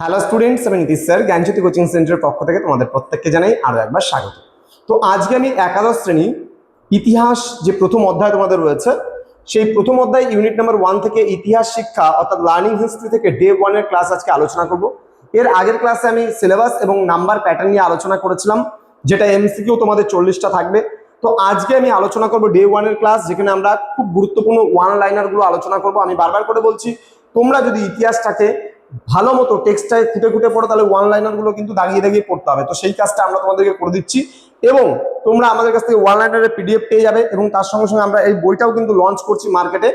Hello students, আমি Nitish sir জ্ঞানজ্যোতি coaching সেন্টারের পক্ষ থেকে তোমাদের প্রত্যেককে জানাই আরো একবার স্বাগত। তো আজকে আমি একাদশ শ্রেণী ইতিহাস যে প্রথম অধ্যায় তোমাদের রয়েছে, সেই প্রথম অধ্যায় ইউনিট নাম্বার 1 থেকে ইতিহাস শিক্ষা অর্থাৎ লার্নিং হিস্ট্রি থেকে ডে 1 এর ক্লাস আজকে আলোচনা করব। এর আগের ক্লাসে আমি সিলেবাস এবং নাম্বার প্যাটার্ন নিয়ে আলোচনা করেছিলাম, যেটা এমসিকিউ তোমাদের 40টা থাকবে। তো আজকে আমি আলোচনা করব ডে 1 এর ক্লাস, যেখানে আমরা খুব গুরুত্বপূর্ণ ওয়ান লাইনার গুলো আলোচনা করব। আমি বারবার করে বলছি, তোমরা যদি ইতিহাসটাকে ভালো মতো টেক্সটায় খুঁটে খুঁটে পড়ো, তাহলে ওয়ান লাইনার গুলো কিন্তু দাগিয়ে দাগিয়ে পড়তে হবে। তো সেই কাজটা আমরা তোমাদেরকে করে দিচ্ছি, এবং তোমরা আমাদের কাছ থেকে ওয়ান লাইনারের পিডিএফ পেয়ে যাবে, এবং তার সঙ্গে সঙ্গে আমরা এই বইটাও কিন্তু লঞ্চ করছি মার্কেটে।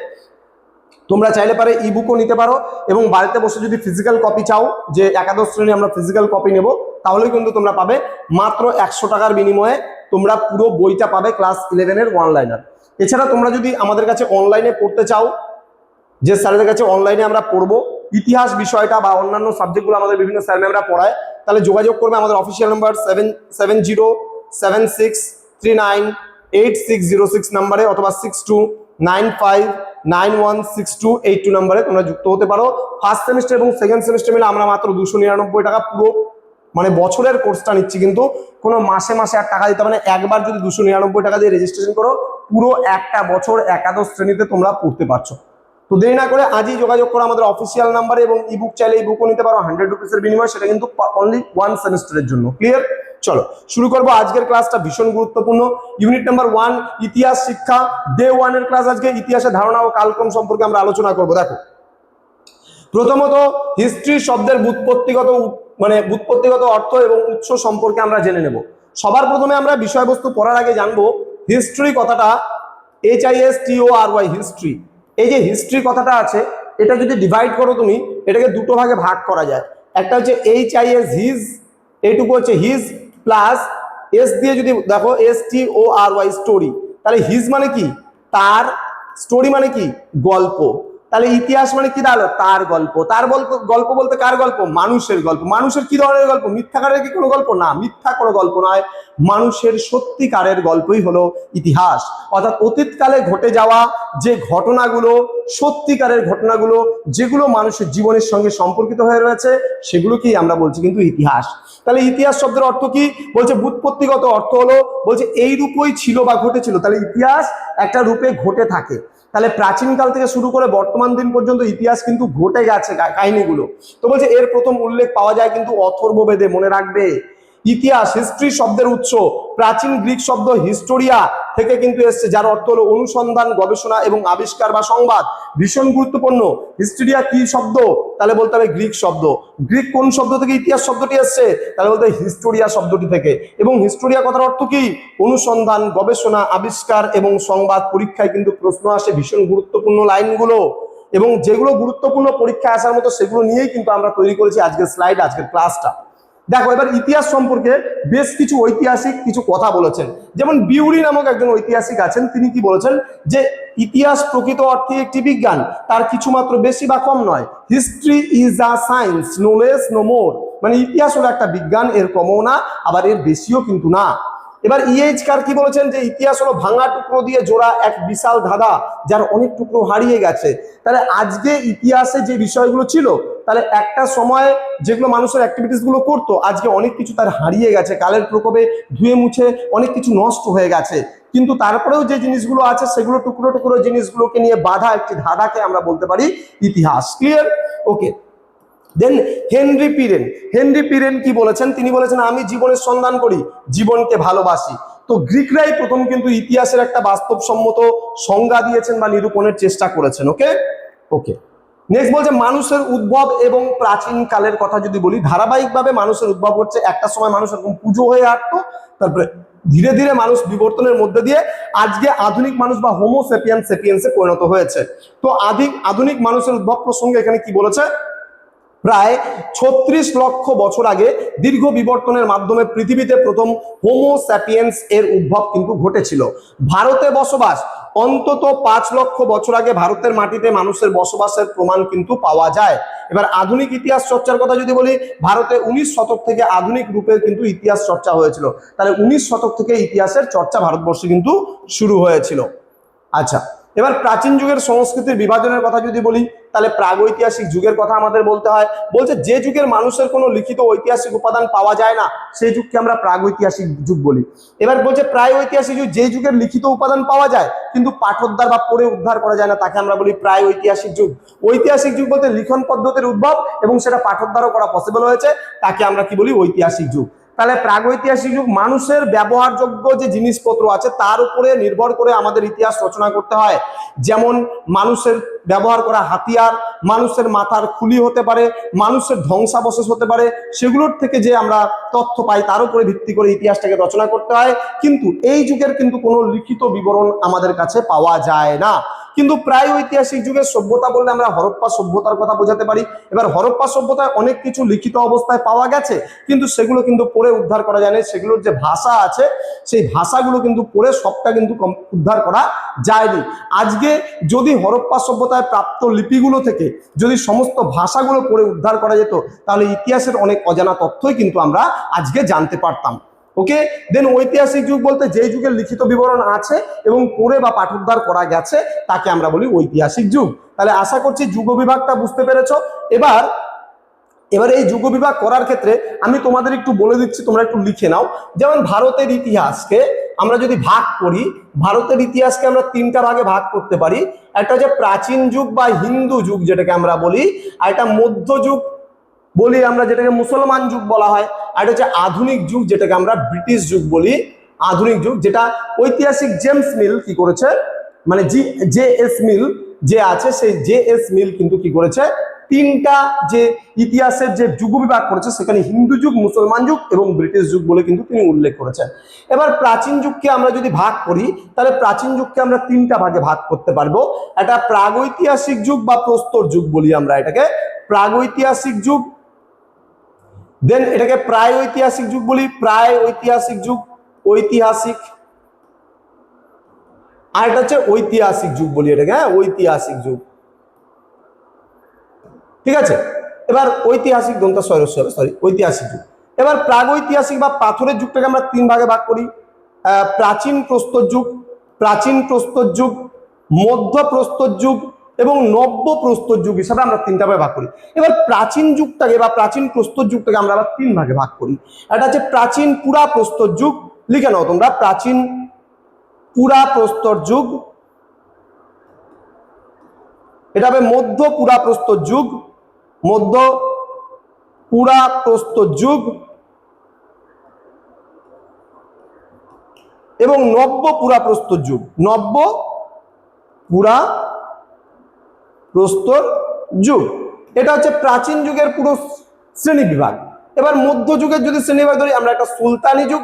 তোমরা চাইলে পারে ইবুকও নিতে পারো, এবং বাড়িতে বসে যদি ফিজিক্যাল কপি চাও, যে একাদশ শ্রেণী আমরা ফিজিক্যাল কপি নেব, তাহলেও কিন্তু তোমরা পাবে। মাত্র 100 টাকার বিনিময়ে তোমরা পুরো বইটা পাবে, ক্লাস 11 এর ওয়ান লাইনার। এছাড়া তোমরা যদি আমাদের কাছে অনলাইনে পড়তে চাও, যে স্যারদের কাছে অনলাইনে আমরা পড়বো ইতিহাস বিষয়টা বা অন্যান্য সাবজেক্টগুলো আমাদের বিভিন্ন স্যার ম্যামরা পড়ায়, তাহলে যোগাযোগ করবে আমাদের অফিসিয়াল নাম্বার 7076398606 নাম্বারে, অথবা 6295916282 নাম্বারে তোমরা যুক্ত হতে পারো। ফার্স্ট সেমিস্টার এবং সেকেন্ড সেমিস্টার মিলে আমরা মাত্র 299 টাকা পুরো মানে বছরের কোর্সটা নিচ্ছি, কিন্তু কোনো মাসে মাসে আর টাকা দিতে হবে না। একবার যদি 299 টাকা দিয়ে রেজিস্ট্রেশন করো, পুরো একটা বছর একাদশ শ্রেণীতে তোমরা পড়তে পারছো। তো দেরি না করে আজই যোগাযোগ করো আমাদের অফিসিয়াল নাম্বারে, এবং ইবুক চাইলে ইবুকও নিতে পারো 100 রুপিসের বিনিময়ে, সেটা কিন্তু অনলি 1 সেমিস্টারের জন্য। ক্লিয়ার? চলো শুরু করবো আজকের ক্লাসটা, ভীষণ গুরুত্বপূর্ণ। ইউনিট নাম্বার 1 ইতিহাস শিক্ষা ডে 1 এর ক্লাস। আজকে ইতিহাসের ধারণা ও কালক্রম সম্পর্কে আমরা আলোচনা করব। দেখো, প্রথমত হিস্ট্রি শব্দের ব্যুৎপত্তিগত অর্থ এবং উৎস সম্পর্কে আমরা জেনে নেব। সবার প্রথমে আমরা বিষয়বস্তু পড়ার আগে জানবো হিস্ট্রি কথাটা, HISTORY হিস্ট্রি। এই যে হিস্ট্রি কথাটা আছে, এটা যদি ডিভাইড করো তুমি, এটাকে দুটো ভাগে ভাগ করা যায়। একটা হচ্ছে HIS হিজ, এইটুকু হচ্ছে হিজ, প্লাস এস দিয়ে যদি দেখো STORY স্টোরি, তাহলে হিজ মানে কি? তার, স্টোরি মানে কি? গল্প। তাহলে ইতিহাস মানে কি দাঁড়ালো? তার গল্প। তার গল্প বলতে কার গল্প? মানুষের গল্প। মানুষের কি ধরনের গল্প? মিথ্যাকারের কি কোনো গল্প? না, মিথ্যা কোনো গল্প নয়, মানুষের সত্যিকারের গল্পই হলো ইতিহাস। অর্থাৎ অতীতকালে ঘটে যাওয়া যে ঘটনাগুলো, সত্যিকারের ঘটনাগুলো, যেগুলো মানুষের জীবনের সঙ্গে সম্পর্কিত হয়ে রয়েছে, সেগুলোকেই আমরা বলছি কিন্তু ইতিহাস। তাহলে ইতিহাস শব্দের অর্থ কি? বলছে ব্যুৎপত্তিগত অর্থ হলো, বলছে এই রূপই ছিল বা ঘটেছিল। তাহলে ইতিহাস একটা রূপে ঘটে থাকে। তাহলে প্রাচীনকাল থেকে শুরু করে বর্তমান দিন পর্যন্ত ইতিহাস কিন্তু ঘটে গেছে কাহিনীগুলো। তো বলছে এর প্রথম উল্লেখ পাওয়া যায় কিন্তু অথর্ববেদে। মনে রাখবে, ইতিহাস, হিস্ট্রি শব্দের উৎস প্রাচীন গ্রিক শব্দ হিস্টোরিয়া থেকে কিন্তু এসছে, যার অর্থ হলো অনুসন্ধান, গবেষণা এবং আবিষ্কার বা সংবাদ। ভীষণ গুরুত্বপূর্ণ। হিস্টোরিয়া কি শব্দ? তাহলে বলতে হবে গ্রিক শব্দ। গ্রিক কোন শব্দ থেকে ইতিহাস শব্দটি এসছে? তাহলে বলতে হিস্টোরিয়া শব্দটি থেকে। এবং হিস্টোরিয়া কথার অর্থ কি? অনুসন্ধান, গবেষণা, আবিষ্কার এবং সংবাদ। পরীক্ষায় কিন্তু প্রশ্ন আসে ভীষণ গুরুত্বপূর্ণ লাইনগুলো, এবং যেগুলো গুরুত্বপূর্ণ পরীক্ষায় আসার মতো, সেগুলো নিয়েই কিন্তু আমরা তৈরি করেছি আজকের স্লাইড, আজকের ক্লাসটা। দেখো, এবার ইতিহাস সম্পর্কে বেশ কিছু ঐতিহাসিক কিছু কথা বলেছেন। যেমন বিউরি নামক একজন ঐতিহাসিক আছেন, তিনি কি বলেছেন? যে ইতিহাস প্রকৃত অর্থে একটি বিজ্ঞান, তার কিছু মাত্র বেশি বা কম নয়। History is a science, no less no more. মানে ইতিহাস হলো একটা বিজ্ঞান, এর কমও না আবার এর বেশিও কিন্তু না। এবার ইএইচ কার কি বলেছেন? যে ইতিহাস হলো ভাঙা টুকরো দিয়ে জোড়া এক বিশাল ধাঁধা, যার অনেক টুকরো হারিয়ে গেছে। তাহলে আজকে ইতিহাসে যে বিষয়গুলো ছিল, তাহলে একটা সময় যেগুলো মানুষের অ্যাক্টিভিটিস গুলো করতো, আজকে অনেক কিছু তার হারিয়ে গেছে, কালের প্রকোপে ধুয়ে মুছে অনেক কিছু নষ্ট হয়ে গেছে। কিন্তু তারপরেও যে জিনিসগুলো আছে, সেগুলো টুকরো টুকরো জিনিসগুলোকে নিয়ে বাঁধা একটি ধাঁধাকে আমরা বলতে পারি ইতিহাস। ক্লিয়ার? ওকে। দেন হেনরি পিরেন কি বলেছেন? তিনি বলেছেন, আমি জীবনের সন্ধান করি, জীবনকে ভালোবাসি। তো গ্রিকরাই প্রথম কিন্তু ইতিহাসের একটা বাস্তবসম্মত সংজ্ঞা দিয়েছেন বা নিরূপণের চেষ্টা করেছেন। ওকে ওকে নেক্সট বলছে মানুষের উদ্ভব এবং প্রাচীন কালের কথা যদি বলি, ধারাবাহিকভাবে মানুষের উদ্ভব হচ্ছে। একটা সময় মানুষ এরকম পুজো হয়ে আসতো, তারপরে ধীরে ধীরে মানুষ বিবর্তনের মধ্যে দিয়ে আজকে আধুনিক মানুষ বা হোমো সেপিয়েন্সে পরিণত হয়েছে। তো আধুনিক মানুষের উদ্ভব প্রসঙ্গে এখানে কি বলেছে? প্রায় 36 লক্ষ বছর আগে দীর্ঘ বিবর্তনের মাধ্যমে পৃথিবীতে প্রথম হোমো স্যাপিয়েন্স এর উদ্ভব কিন্তু ঘটেছিল। ভারতে বসবাস, অন্তত 5 লক্ষ বছর আগে ভারতের মাটিতে মানুষের বসবাসের প্রমাণ কিন্তু পাওয়া যায়। এবার আধুনিক ইতিহাস চর্চার কথা যদি বলি, ভারতে 19 শতক থেকে আধুনিক রূপে কিন্তু ইতিহাস চর্চা হয়েছিল। তাহলে 19 শতক থেকে ইতিহাসের চর্চা ভারতবর্ষে কিন্তু শুরু হয়েছিল। আচ্ছা, এবার প্রাচীন যুগের সংস্কৃতির বিভাজনের কথা যদি বলি, তাহলে প্রাগৈতিহাসিক যুগের কথা আমাদের বলতে হয়। বলছে যে যুগের মানুষের কোনো লিখিত ঐতিহাসিক উপাদান পাওয়া যায় না সেই যুগকে আমরা প্রাগৈতিহাসিক যুগ বলি। এবার বলছে প্রায় ঐতিহাসিক যুগ, যে যুগের লিখিত উপাদান পাওয়া যায় কিন্তু পাঠোদ্ধার বা পড়ে উদ্ধার করা যায় না তাকে আমরা বলি প্রায় ঐতিহাসিক যুগ। ঐতিহাসিক যুগ বলতে লিখন পদ্ধতির উদ্ভব এবং সেটা পাঠোদ্ধারও করা পসিবল হয়েছে, তাকে আমরা কি বলি ঐতিহাসিক যুগ। তাহলে প্রাগৈতিহাসিক যুগ মানুষের ব্যবহারযোগ্য যে জিনিসপত্র আছে তার উপরে নির্ভর করে আমাদের ইতিহাস রচনা করতে হয়। যেমন মানুষের ব্যবহার করা হাতিয়ার, মানুষের মাথার খুলি হতে পারে, মানুষের ধ্বংসাবশেষ হতে পারে, সেগুলোর থেকে যে আমরা তথ্য পাই তার উপরে ভিত্তি করে ইতিহাসটাকে রচনা করতে হয়। কিন্তু এই যুগের কিন্তু কোনো লিখিত বিবরণ আমাদের কাছে পাওয়া যায় না। কিন্তু প্রায় ঐতিহাসিক যুগের সভ্যতা বললে আমরা হরপ্পা সভ্যতার কথা বোঝাতে পারি। এবার হরপ্পা সভ্যতায় অনেক কিছু লিখিত অবস্থায় পাওয়া গেছে কিন্তু সেগুলো কিন্তু পড়ে উদ্ধার করা যায় না, সেগুলোর যে ভাষা আছে সেই ভাষাগুলো কিন্তু পড়ে সবটা কিন্তু উদ্ধার করা যায়নি। আজকে যদি হরপ্পা সভ্যতায় প্রাপ্ত লিপিগুলো থেকে যদি সমস্ত ভাষাগুলো পড়ে উদ্ধার করা যেত তাহলে ইতিহাসের অনেক অজানা তথ্যই কিন্তু আমরা আজকে জানতে পারতাম। ওকে, দেন ঐতিহাসিক যুগ বলতে যে যুগের লিখিত বিবরণ আছে এবং পড়ে বা পাঠোদ্ধার করা গেছে তাকে আমরা বলি ঐতিহাসিক যুগ। তাহলে আশা করছি যুগ বিভাগটা বুঝতে পেরেছো। এবার এই যুগ বিভাগ করার ক্ষেত্রে আমি তোমাদের একটু বলে দিচ্ছি, তোমরা একটু লিখে নাও। যেমন ভারতের ইতিহাসকে আমরা যদি ভাগ করি, ভারতের ইতিহাসকে আমরা তিনটা ভাগে ভাগ করতে পারি। একটা হচ্ছে প্রাচীন যুগ বা হিন্দু যুগ যেটাকে আমরা বলি, আর একটা মধ্যযুগ বলি আমরা যেটাকে মুসলমান যুগ বলা হয়, আর এটা হচ্ছে আধুনিক যুগ যেটাকে আমরা ব্রিটিশ যুগ বলি। আধুনিক যুগ যেটা ঐতিহাসিক জেমস মিল কি করেছে, মানে জে.এস. মিল যে আছে সেই জে.এস. মিল কিন্তু কি করেছে তিনটা যে ইতিহাসের যে যুগ বিভাগ করেছে সেখানে হিন্দু যুগ, মুসলমান যুগ এবং ব্রিটিশ যুগ বলে কিন্তু তিনি উল্লেখ করেছেন। এবার প্রাচীন যুগকে আমরা যদি ভাগ করি তাহলে প্রাচীন যুগকে আমরা তিনটা ভাগে ভাগ করতে পারবো। একটা প্রাগৈতিহাসিক যুগ বা প্রস্তর যুগ বলি আমরা এটাকে, প্রাগৈতিহাসিক যুগ। দেন এটাকে প্রায় ঐতিহাসিক যুগ বলি, প্রায় ঐতিহাসিক যুগ, ঐতিহাসিক। আর এটা হচ্ছে ঐতিহাসিক যুগ বলি এটাকে, হ্যাঁ ঐতিহাসিক যুগ, ঠিক আছে। এবার ঐতিহাসিক দন্তা সরি ঐতিহাসিক যুগ। এবার প্রাগৈতিহাসিক বা পাথরের যুগটাকে আমরা তিন ভাগে ভাগ করি। প্রাচীন প্রস্তর যুগ, প্রাচীন প্রস্তর যুগ, মধ্য প্রস্তর যুগ এবং নব্য প্রস্তর যুগ হিসাবে আমরা তিনটা ভাগে ভাগ করি। এবার প্রাচীন যুগটাকে বা প্রাচীন প্রস্তর যুগটাকে আমরা আবার তিন ভাগে ভাগ করি। এটা হচ্ছে প্রাচীন পুরা প্রস্তর যুগ, লিখে নাও তোমরা, প্রাচীন পুরা প্রস্তর যুগ, এটা হবে মধ্য পুরা প্রস্তর যুগ, মধ্য পুরা প্রস্তর যুগ এবং নব্য পুরা প্রস্তর যুগ, নব্য পুরা প্রস্তর যুগ। এটা হচ্ছে প্রাচীন যুগের পুরো শ্রেণী বিভাগ। এবার মধ্যযুগের যদি শ্রেণী বিভাগ ধরি আমরা একটা সুলতানি যুগ,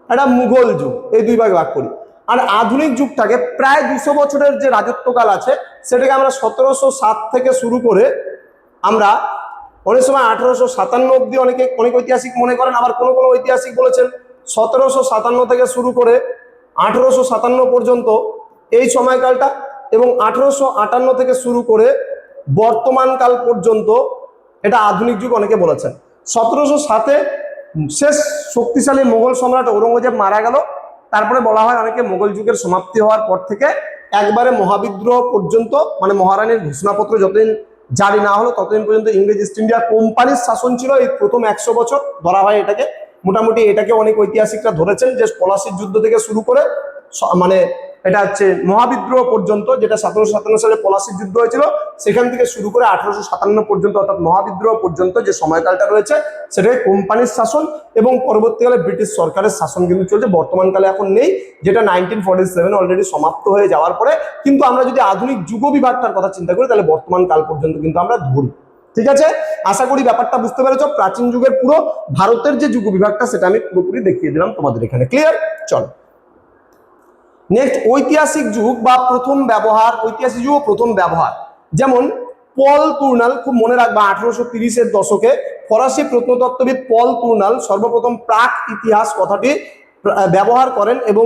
একটা মুঘল যুগ, এই দুই ভাগে ভাগ করি। আর আধুনিক যুগটাকে প্রায় 200 বছরের যে রাজত্বকাল আছে সেটাকে আমরা 1707 থেকে শুরু করে আমরা অনেক সময় 1857 অব্দি অনেক ঐতিহাসিক মনে করেন, আবার কোনো কোনো ঐতিহাসিক বলেছেন 1757 থেকে শুরু করে 1857 পর্যন্ত এই সময়কালটা, এবং 1858 থেকে শুরু করে বর্তমান কাল পর্যন্ত এটা আধুনিক যুগ অনেকে বলেছেন। 1707-এ শেষ শক্তিশালী মোগল সম্রাট ঔরঙ্গজেব মারা গেল, তারপরে বলা হয় অনেকে মোগল যুগের সমাপ্তি হওয়ার পর থেকে একবারে মহাবিদ্রোহ পর্যন্ত, মানে মহারানীর ঘোষণাপত্র যতদিন জারি না হলো ততদিন পর্যন্ত ইংরেজ ইস্ট ইন্ডিয়া কোম্পানির শাসন ছিল। এই প্রথম 100 বছর ধরা হয় এটাকে, মোটামুটি এটাকে অনেক ঐতিহাসিকরা ধরেছেন যে পলাশির যুদ্ধ থেকে শুরু করে মানে এটা হচ্ছে মহাবিদ্রোহ পর্যন্ত, যেটা 1757 সালে পলাশির যুদ্ধ হয়েছিল সেখান থেকে শুরু করে 1857 পর্যন্ত অর্থাৎ মহাবিদ্রোহ পর্যন্ত যে সময়কালটা রয়েছে সেটাকে কোম্পানির শাসন এবং পরবর্তীকালে ব্রিটিশ সরকারের শাসন কিন্তু চলছে। বর্তমানকালে এখন নেই, যেটা 1947 অলরেডি সমাপ্ত হয়ে যাওয়ার পরে। কিন্তু আমরা যদি আধুনিক যুগ বিভাগটার কথা চিন্তা করি তাহলে বর্তমান কাল পর্যন্ত কিন্তু আমরা ধরি। ঠিক আছে, আশা করি ব্যাপারটা বুঝতে পেরেছো। প্রাচীন যুগের পুরো ভারতের যে যুগ বিভাগটা সেটা আমি পুরোপুরি দেখিয়ে দিলাম তোমাদের এখানে। ক্লিয়ার? চলো নেক্সট, ঐতিহাসিক যুগ বা প্রথম ব্যবহার। ঐতিহাসিক যুগ ও প্রথম ব্যবহার, যেমন পল তুর্নাল, খুব মনে রাখবা 1830-এর দশকে ফরাসি প্রত্নতত্ত্ববিদ পল তুর্নাল সর্বপ্রথম প্রাক ইতিহাস কথাটি ব্যবহার করেন এবং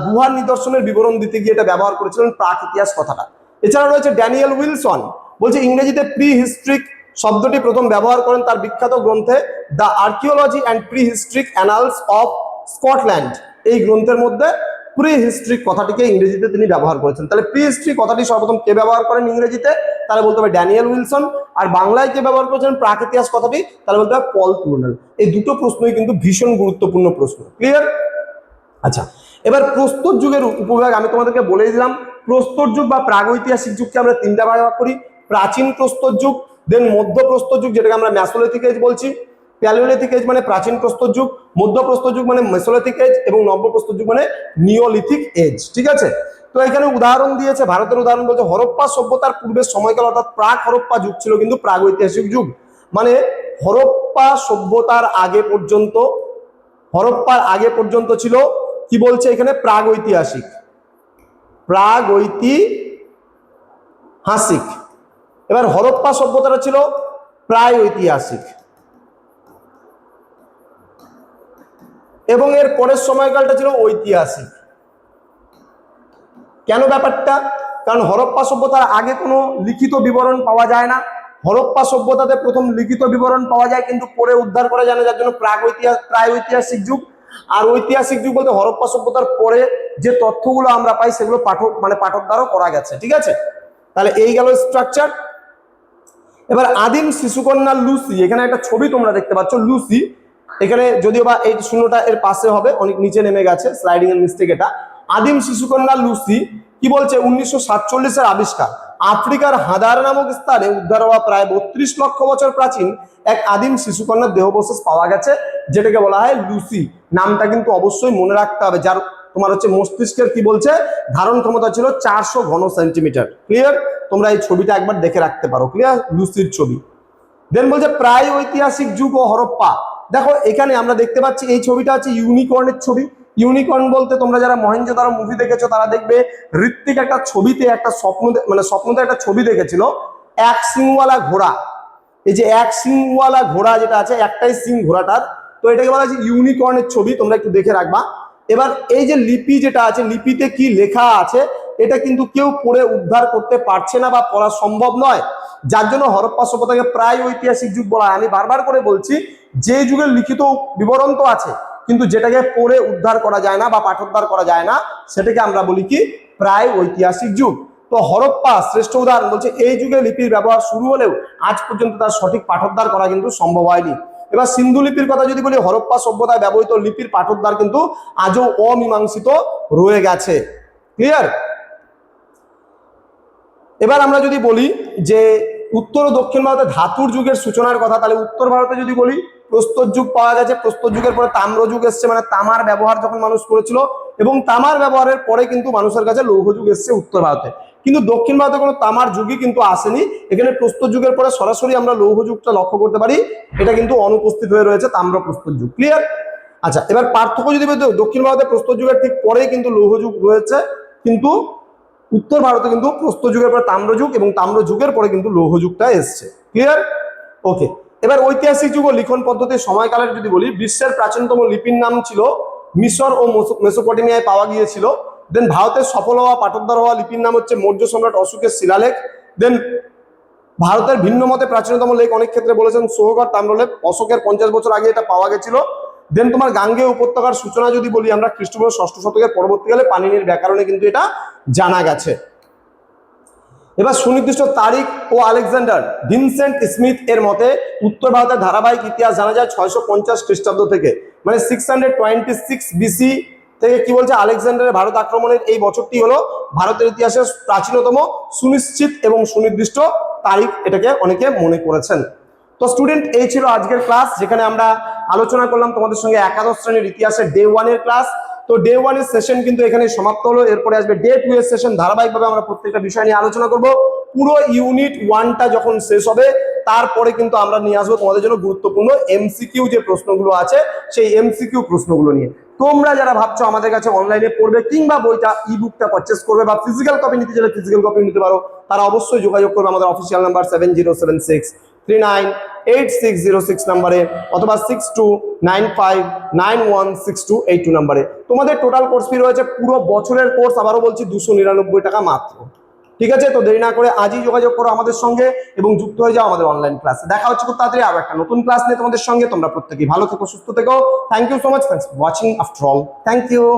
গুহার নিদর্শনের বিবরণ দিতে গিয়ে এটা ব্যবহার করেছিলেন প্রাক ইতিহাস কথাটা। এছাড়া রয়েছে ড্যানিয়েল উইলসন, বলছে ইংরেজিতে প্রি হিস্ট্রিক শব্দটি প্রথম ব্যবহার করেন তার বিখ্যাত গ্রন্থে the archaeology and pre historic annals of Scotland, এই গ্রন্থের মধ্যে প্রি হিস্ট্রি কথাটিকে ইংরেজিতে তিনি ব্যবহার করেছেন। তাহলে প্রি হিস্ট্রি কথাটি সর্বপ্রথম কে ব্যবহার করেন ইংরেজিতে, তাহলে বলতে হবে ড্যানিয়েল উইলসন। আর বাংলায় কে ব্যবহার করেছেন প্রাক ইতিহাস কথাটি, তাহলে বলতে হবে পল ক্লুনেল। এই দুটো প্রশ্নই কিন্তু ভীষণ গুরুত্বপূর্ণ প্রশ্ন। ক্লিয়ার? আচ্ছা, এবার প্রস্তর যুগের উপবিভাগ আমি তোমাদেরকে বলে দিলাম। প্রস্তর যুগ বা প্রাগৈতিহাসিক যুগকে আমরা তিনটা ভাগে ভাগ করি। প্রাচীন প্রস্তর যুগ, দেন মধ্য প্রস্তর যুগ যেটাকে আমরা মেসোলিথিক এজ বলছি, প্যালিওলিথিক এজ মানে প্রাচীন প্রস্তর যুগ, মধ্য প্রস্তর যুগ মানে মেসোলিথিক এজ, এবং নব্য প্রস্তর যুগ মানে নিওলিথিক এজ। ঠিক আছে? তো এখানে উদাহরণ দিয়েছে, ভারতের উদাহরণ বলছে হরপ্পা সভ্যতার পূর্বের সময়কাল অর্থাৎ প্রাক হরপ্পা যুগ ছিল কিন্তু প্রাগৈতিহাসিক যুগ। মানে হরপ্পা সভ্যতার আগে পর্যন্ত, হরপ্পার আগে পর্যন্ত ছিল কি বলছে এখানে প্রাগৈতিহাসিক, প্রাগৈতিহাসিক। এবার হরপ্পা সভ্যতাটা ছিল প্রায় ঐতিহাসিক, এবং এর পরের সময়কালটা ছিল ঐতিহাসিক। কেন ব্যাপারটা? কারণ হরপ্পা সভ্যতার আগে কোনো লিখিত বিবরণ পাওয়া যায় না। হরপ্পা সভ্যতাতে প্রথম লিখিত বিবরণ পাওয়া যায় কিন্তু পরে উদ্ধার করা যায় না, যার জন্য প্রায় ঐতিহাসিক যুগ। আর ঐতিহাসিক যুগ বলতে হরপ্পা সভ্যতার পরে যে তথ্যগুলো আমরা পাই সেগুলো পাঠোদ্ধারও করা গেছে। ঠিক আছে? তাহলে এই গেল স্ট্রাকচার। এবার আদিম শিশুকন্যা লুসি, এখানে একটা ছবি তোমরা দেখতে পাচ্ছ লুসি, এখানে যদিও বা এই শূন্যটা এর পাশে হবে, অনেক নিচে নেমে গেছে, স্লাইডিং এর মিস্টেক এটা। আদিম শিশুকন্যা লুসি কি বলছে 1947-এর আবিষ্কার। আফ্রিকার হাদার নামক স্থানে উদ্ধার হওয়া প্রায় 32 লক্ষ বছর প্রাচীন এক আদিম শিশুকন্যার দেহবশেষ পাওয়া গেছে, যেটাকে বলা হয় লুসি। নামটা কিন্তু অবশ্যই মনে রাখতে হবে, যার তোমার হচ্ছে মস্তিষ্কের কি বলছে ধারণ ক্ষমতা ছিল 400 ঘন সেন্টিমিটার। ক্লিয়ার? তোমরা এই ছবিটা একবার দেখে রাখতে পারো। ক্লিয়ার? লুসির ছবি। দেন বলছে প্রায় ঐতিহাসিক যুগ ও হরপ্পা। দেখো এখানে আমরা দেখতে পাচ্ছি এই ছবিটা হচ্ছে ইউনিকর্নের ছবি। ইউনিকর্ন বলতে তোমরা যারা মহেঞ্জোদারো মুভি দেখেছো তারা দেখবে ঋত্বিক একটা ছবিতে একটা স্বপ্নতে একটা ছবি দেখেছিল এক সিংওয়ালা ঘোড়া। এই যে এক সিংওয়ালা ঘোড়া যেটা আছে, একটাই সিং ঘোড়াটার, তো এটাকে বলা হচ্ছে ইউনিকর্নের ছবি, তোমরা একটু দেখে রাখবা। এবার এই যে লিপি যেটা আছে, লিপিতে কি লেখা আছে এটা কিন্তু কেউ পড়ে উদ্ধার করতে পারছে না বা পড়া সম্ভব নয়, যার জন্য হরপ্পা সভ্যতাকে প্রায় ঐতিহাসিক যুগ বলা হয়। আমি বারবার করে বলছি, যে যুগের লিখিত বিবরণ তো আছে কিন্তু যেটাকে পড়ে উদ্ধার করা যায় না বা পাঠোদ্ধার করা যায় না, সেটাকে আমরা বলি কি প্রায় ঐতিহাসিক যুগ। তো হরপ্পা শ্রেষ্ঠ উদাহরণ। বলছে এই যুগে লিপির ব্যবহার শুরু হলেও আজ পর্যন্ত তার সঠিক পাঠোদ্ধার করা কিন্তু সম্ভব হয়নি। এবার সিন্ধু লিপির কথা যদি বলি, হরপ্পা সভ্যতায় ব্যবহৃত লিপির পাঠোদ্ধার কিন্তু আজও অমীমাংসিত রয়ে গেছে। ক্লিয়ার? এবার আমরা যদি বলি যে উত্তর ও দক্ষিণ ভারতে ধাতুর যুগের সূচনার কথা, তাহলে উত্তর ভারতে যদি বলি প্রস্তর যুগ পাওয়া গেছে। প্রস্তর যুগের পরে তাম্র যুগ এসছে, মানে তামার ব্যবহার যখন মানুষ করেছিল, এবং তামার ব্যবহারের পরে কিন্তু মানুষের কাছে লৌহ যুগ এসছে উত্তর ভারতে। কিন্তু দক্ষিণ ভারতে কোনো তামার যুগই কিন্তু আসেনি। এখানে প্রস্তর যুগের পরে সরাসরি আমরা লৌহ যুগটা লক্ষ্য করতে পারি, এটা কিন্তু অনুপস্থিত হয়ে রয়েছে তাম্র প্রস্তর যুগ। ক্লিয়ার? আচ্ছা, এবার পার্থক্য যদি বলতে, দক্ষিণ ভারতে প্রস্তর যুগের ঠিক পরেই কিন্তু লৌহ যুগ রয়েছে, কিন্তু উত্তর ভারতে কিন্তু প্রস্তর যুগের পরে তাম্র যুগ এবং তাম্র যুগের পরে কিন্তু লৌহ যুগটা এসছে। ক্লিয়ার? ওকে। এবার ঐতিহাসিক যুগ ও লিখন পদ্ধতির সময়কালের যদি বলি, বিশ্বের প্রাচীনতম লিপির নাম ছিল মিশর ও মেসোপটেমিয়ায় পাওয়া গিয়েছিল। দেন ভারতের সফল হওয়া পাঠোদ্ধার হওয়া লিপির নাম হচ্ছে মৌর্য সম্রাট অশোকের শিলালেখ। দেন ভারতের ভিন্ন মতে প্রাচীনতম লেখ অনেক ক্ষেত্রে বলেছেন সোহগড় তাম্রলেখ, অশোকের 50 বছর আগে এটা পাওয়া গেছিল। দেন তোমার গাঙ্গেয় উপত্যকার সূচনা যদি বলি আমরা, খ্রিস্টপূর্ব 6ষ্ঠ শতকের পরবর্তীকালে পানিনির ব্যাকরণে কিন্তু এটা জানা গেছে। এবার সুনির্দিষ্ট তারিখ ও আলেকজান্ডার ভিনসেন্ট স্মিথ এর মতে উত্তর ভারতের ধারাবাহিক ইতিহাস জানা যায় 650 খ্রিস্টাব্দ থেকে, মানে 626 বিসি থেকে। কি বলছে, আলেকজান্ডারের ভারত আক্রমণের এই বছরটি হলো ভারতের ইতিহাসের প্রাচীনতম সুনিশ্চিত এবং সুনির্দিষ্ট তারিখ, এটাকে অনেকে মনে করেছেন। তো স্টুডেন্ট, এই ছিল আজকের ক্লাস, যেখানে আমরা আলোচনা করলাম তোমাদের সঙ্গে একাদশ শ্রেণীর ইতিহাসের ডে 1 এর ক্লাস। তো ডে 1 এর সেশন কিন্তু এখানে সমাপ্ত হলো। এরপরে আসবে ডে 2 এর সেশন। ধারাবাহিকভাবে আমরা প্রত্যেকটা বিষয় নিয়ে আলোচনা করব। পুরো ইউনিট 1টা যখন শেষ হবে তারপরে কিন্তু আমরা নিয়ে আসবো তোমাদের জন্য গুরুত্বপূর্ণ এমসিকিউ যে প্রশ্নগুলো আছে, সেই এমসিকিউ প্রশ্নগুলো নিয়ে। তোমরা যারা ভাবছো আমাদের কাছে অনলাইনে পড়বে কিংবা বইটা ইবুকটা পারচেস করবে বা ফিজিক্যাল কপি নিতে চাইলে ফিজিক্যাল কপি নিতে পারো, তারা অবশ্যই যোগাযোগ করবে আমাদের অফিসিয়াল নাম্বার 7076398606 নাম্বারে অথবা 6295916282 নাম্বারে। তোমাদের টোটাল কোর্স ফি রয়েছে পুরো বছরের কোর্স, আবারও বলছি 299 টাকা মাত্র। ঠিক আছে? তো দেরি না করে আজই যোগাযোগ করো আমাদের সঙ্গে এবং যুক্ত হয়ে যাও আমাদের অনলাইন ক্লাসে। দেখা হচ্ছে খুব তাড়াতাড়ি আরো একটা নতুন ক্লাস নিয়ে তোমাদের সঙ্গে। তোমরা প্রত্যেকেই ভালো থেকো, সুস্থ থেকো। Thank you so much. Thanks for watching after all. Thank you.